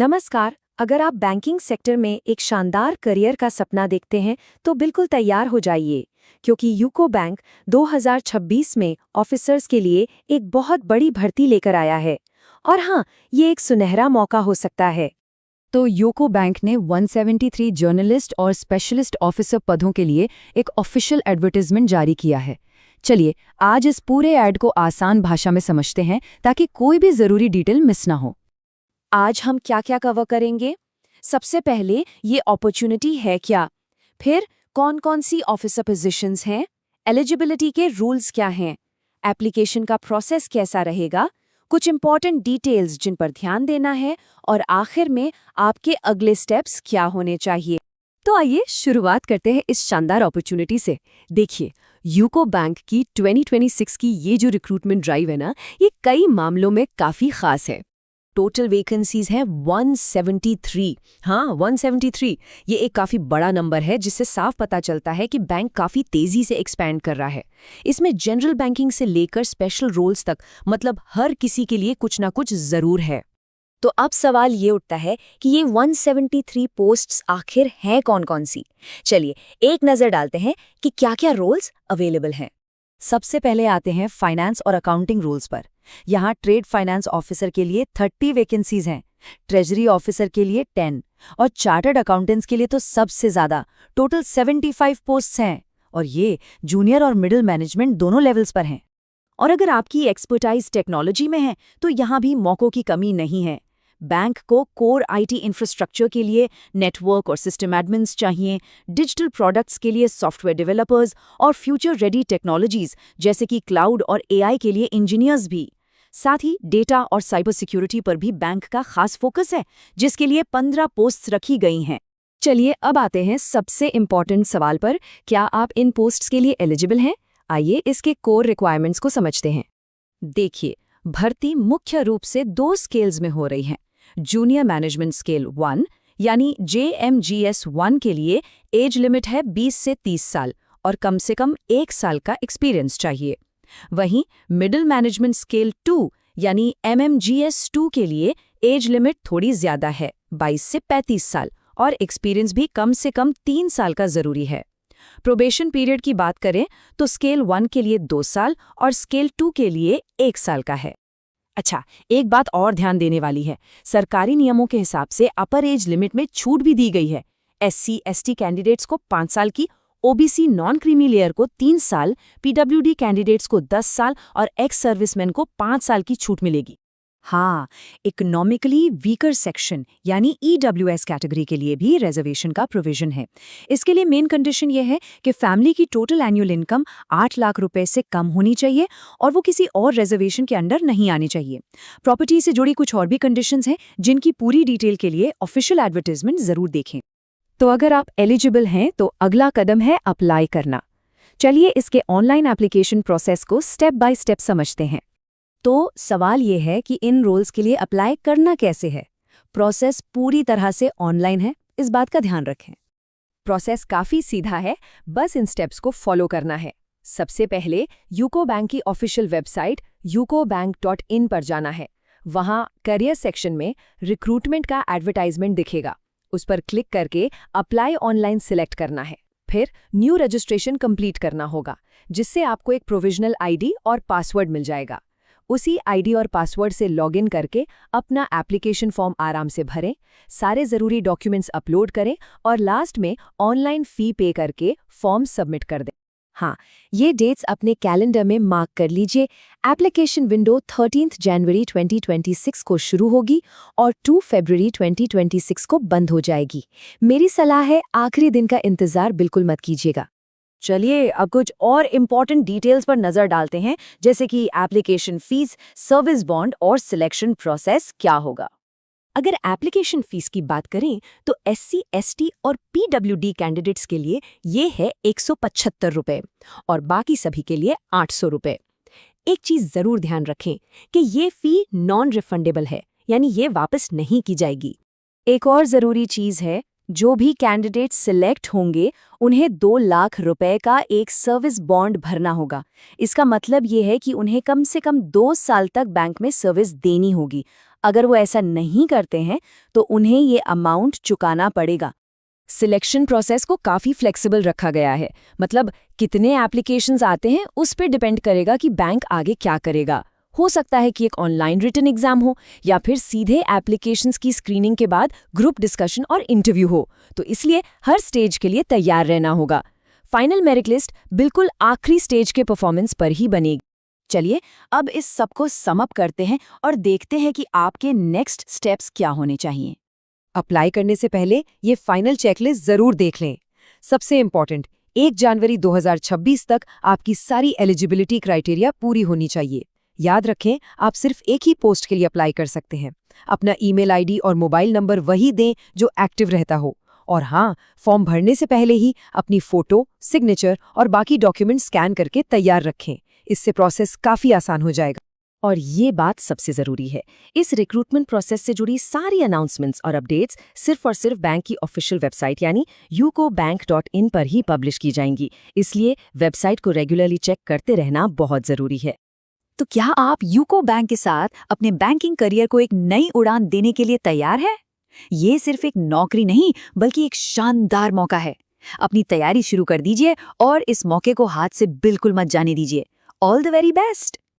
नमस्कार। अगर आप बैंकिंग सेक्टर में एक शानदार करियर का सपना देखते हैं तो बिल्कुल तैयार हो जाइए, क्योंकि यूको बैंक 2026 में ऑफिसर्स के लिए एक बहुत बड़ी भर्ती लेकर आया है। और हाँ, ये एक सुनहरा मौका हो सकता है। तो यूको बैंक ने 173 जर्नलिस्ट और स्पेशलिस्ट ऑफिसर पदों के लिए एक ऑफिशियल एडवर्टाइजमेंट जारी किया है। चलिए, आज इस पूरे ऐड को आसान भाषा में समझते हैं ताकि कोई भी ज़रूरी डिटेल मिस ना हो। आज हम क्या क्या कवर करेंगे? सबसे पहले, ये अपॉर्चुनिटी है क्या? फिर कौन कौन सी ऑफिसर पोजीशंस हैं? एलिजिबिलिटी के रूल्स क्या हैं? एप्लीकेशन का प्रोसेस कैसा रहेगा? कुछ इंपॉर्टेंट डिटेल्स जिन पर ध्यान देना है, और आखिर में आपके अगले स्टेप्स क्या होने चाहिए। तो आइए शुरुआत करते हैं इस शानदार अपॉर्चुनिटी से। देखिए, यूको बैंक की 2026 की ये जो रिक्रूटमेंट ड्राइव है ना, ये कई मामलों में काफ़ी खास है। टोटल वैकेंसीज हैं 173। हाँ, 173। ये एक काफ़ी बड़ा नंबर है, जिससे साफ पता चलता है कि बैंक काफ़ी तेज़ी से एक्सपैंड कर रहा है। इसमें जनरल बैंकिंग से लेकर स्पेशल रोल्स तक, मतलब हर किसी के लिए कुछ ना कुछ ज़रूर है। तो अब सवाल ये उठता है कि ये 173 पोस्ट्स आखिर हैं कौन-कौन सी? चलिए, एक नज़र डालते हैं कि क्या-क्या रोल्स अवेलेबल हैं। सबसे पहले आते हैं फाइनेंस और अकाउंटिंग रोल्स पर। यहाँ ट्रेड फाइनेंस ऑफिसर के लिए 30 वैकेंसीज हैं, ट्रेजरी ऑफिसर के लिए 10 और चार्टर्ड अकाउंटेंट्स के लिए तो सबसे ज़्यादा, टोटल 75 पोस्ट्स हैं। और ये जूनियर और मिडिल मैनेजमेंट दोनों लेवल्स पर हैं। और अगर आपकी एक्सपर्टाइज टेक्नोलॉजी में है तो यहाँ भी मौक़ों की कमी नहीं है। बैंक को कोर आईटी इंफ्रास्ट्रक्चर के लिए नेटवर्क और सिस्टम एडमिन्स चाहिए, डिजिटल प्रोडक्ट्स के लिए सॉफ्टवेयर डेवलपर्स और फ्यूचर रेडी टेक्नोलॉजीज जैसे कि क्लाउड और एआई के लिए इंजीनियर्स भी। साथ ही डेटा और साइबर सिक्योरिटी पर भी बैंक का खास फोकस है, जिसके लिए 15 पोस्ट्स रखी गई हैं। चलिए, अब आते हैं सबसे इम्पॉर्टेंट सवाल पर, क्या आप इन पोस्ट्स के लिए एलिजिबल हैं? आइए इसके कोर रिक्वायरमेंट्स को समझते हैं। देखिए, भर्ती मुख्य रूप से 2 स्केल्स में हो रही है। जूनियर मैनेजमेंट स्केल 1 यानी JMGS 1 के लिए एज लिमिट है 20 से 30 साल और कम से कम 1 साल का एक्सपीरियंस चाहिए। वहीं मिडिल मैनेजमेंट स्केल 2 यानी MMGS 2 के लिए एज लिमिट थोड़ी ज़्यादा है, 22 से 35 साल, और एक्सपीरियंस भी कम से कम 3 साल का ज़रूरी है। प्रोबेशन पीरियड की बात करें तो स्केल 1 के लिए 2 साल और स्केल 2 के लिए 1 साल का है। अच्छा, एक बात और ध्यान देने वाली है। सरकारी नियमों के हिसाब से अपर एज लिमिट में छूट भी दी गई है। SC/ST कैंडिडेट्स को 5 साल की, OBC नॉन क्रीमी लेयर को 3 साल, PWD कैंडिडेट्स को 10 साल और एक्स सर्विसमैन को 5 साल की छूट मिलेगी। हाँ, इकोनॉमिकली वीकर सेक्शन यानी EWS कैटेगरी के लिए भी रिजर्वेशन का प्रोविजन है। इसके लिए मेन कंडीशन ये है कि फैमिली की टोटल एनुअल इनकम 8 लाख रुपए से कम होनी चाहिए और वो किसी और रिजर्वेशन के अंडर नहीं आनी चाहिए। प्रॉपर्टी से जुड़ी कुछ और भी कंडीशंस हैं, जिनकी पूरी डिटेल के लिए ऑफिशियल एडवर्टाइजमेंट जरूर देखें। तो अगर आप एलिजिबल हैं तो अगला कदम है अप्लाई करना। चलिए इसके ऑनलाइन एप्लीकेशन प्रोसेस को स्टेप बाय स्टेप समझते हैं। तो सवाल ये है कि इन रोल्स के लिए अप्लाई करना कैसे है। प्रोसेस पूरी तरह से ऑनलाइन है, इस बात का ध्यान रखें। प्रोसेस काफ़ी सीधा है, बस इन स्टेप्स को फॉलो करना है। सबसे पहले यूको बैंक की ऑफिशियल वेबसाइट ucobank.in पर जाना है। वहाँ करियर सेक्शन में रिक्रूटमेंट का एडवर्टाइजमेंट दिखेगा। उस पर क्लिक करके अप्लाई ऑनलाइन सिलेक्ट करना है। फिर न्यू रजिस्ट्रेशन कंप्लीट करना होगा, जिससे आपको एक प्रोविजनल आईडी और पासवर्ड मिल जाएगा। उसी आईडी और पासवर्ड से लॉगिन करके अपना एप्लीकेशन फॉर्म आराम से भरें, सारे ज़रूरी डॉक्यूमेंट्स अपलोड करें और लास्ट में ऑनलाइन फ़ी पे करके फॉर्म सबमिट कर दें। हाँ, ये डेट्स अपने कैलेंडर में मार्क कर लीजिए। एप्लीकेशन विंडो 13 जनवरी 2026 को शुरू होगी और 2 फरवरी 2026 को बंद हो जाएगी। मेरी सलाह है, आखिरी दिन का इंतज़ार बिल्कुल मत कीजिएगा। चलिए, अब कुछ और इम्पॉर्टेंट डिटेल्स पर नजर डालते हैं, जैसे कि एप्लीकेशन फीस, सर्विस बॉन्ड और सिलेक्शन प्रोसेस क्या होगा। अगर एप्लीकेशन फीस की बात करें तो SC/ST और PWD कैंडिडेट्स के लिए ये है 175 रुपये और बाकी सभी के लिए 800 रुपये। एक चीज़ ज़रूर ध्यान रखें कि ये फ़ी नॉन रिफंडेबल है, यानी ये वापस नहीं की जाएगी। एक और ज़रूरी चीज़ है, जो भी कैंडिडेट सिलेक्ट होंगे उन्हें 2 लाख रुपए का एक सर्विस बॉन्ड भरना होगा। इसका मतलब ये है कि उन्हें कम से कम 2 साल तक बैंक में सर्विस देनी होगी। अगर वो ऐसा नहीं करते हैं तो उन्हें ये अमाउंट चुकाना पड़ेगा। सिलेक्शन प्रोसेस को काफ़ी फ्लेक्सिबल रखा गया है, मतलब कितने एप्लीकेशंस आते हैं उस पर डिपेंड करेगा कि बैंक आगे क्या करेगा। हो सकता है कि एक ऑनलाइन रिटन एग्जाम हो या फिर सीधे एप्लीकेशंस की स्क्रीनिंग के बाद ग्रुप डिस्कशन और इंटरव्यू हो, तो इसलिए हर स्टेज के लिए तैयार रहना होगा। फाइनल मेरिट लिस्ट बिल्कुल आखिरी स्टेज के परफॉर्मेंस पर ही बनेगी। चलिए अब इस सब को सम अप करते हैं और देखते हैं कि आपके नेक्स्ट स्टेप्स क्या होने चाहिए। अप्लाई करने से पहले ये फाइनल चेकलिस्ट जरूर देख लें। सबसे इम्पॉर्टेंट, 1 जनवरी 2026 तक आपकी सारी एलिजिबिलिटी क्राइटेरिया पूरी होनी चाहिए। याद रखें, आप सिर्फ एक ही पोस्ट के लिए अप्लाई कर सकते हैं। अपना ईमेल आईडी और मोबाइल नंबर वही दें जो एक्टिव रहता हो। और हाँ, फॉर्म भरने से पहले ही अपनी फोटो, सिग्नेचर और बाकी डॉक्यूमेंट स्कैन करके तैयार रखें। इससे प्रोसेस काफ़ी आसान हो जाएगा। और ये बात सबसे ज़रूरी है, इस रिक्रूटमेंट प्रोसेस से जुड़ी सारी अनाउंसमेंट्स और अपडेट्स सिर्फ और सिर्फ बैंक की ऑफिशियल वेबसाइट यानी ucobank.in पर ही पब्लिश की जाएंगी। इसलिए वेबसाइट को रेगुलरली चेक करते रहना बहुत ज़रूरी है। तो क्या आप यूको बैंक के साथ अपने बैंकिंग करियर को एक नई उड़ान देने के लिए तैयार है? ये सिर्फ एक नौकरी नहीं बल्कि एक शानदार मौका है। अपनी तैयारी शुरू कर दीजिए और इस मौके को हाथ से बिल्कुल मत जाने दीजिए। All the very best.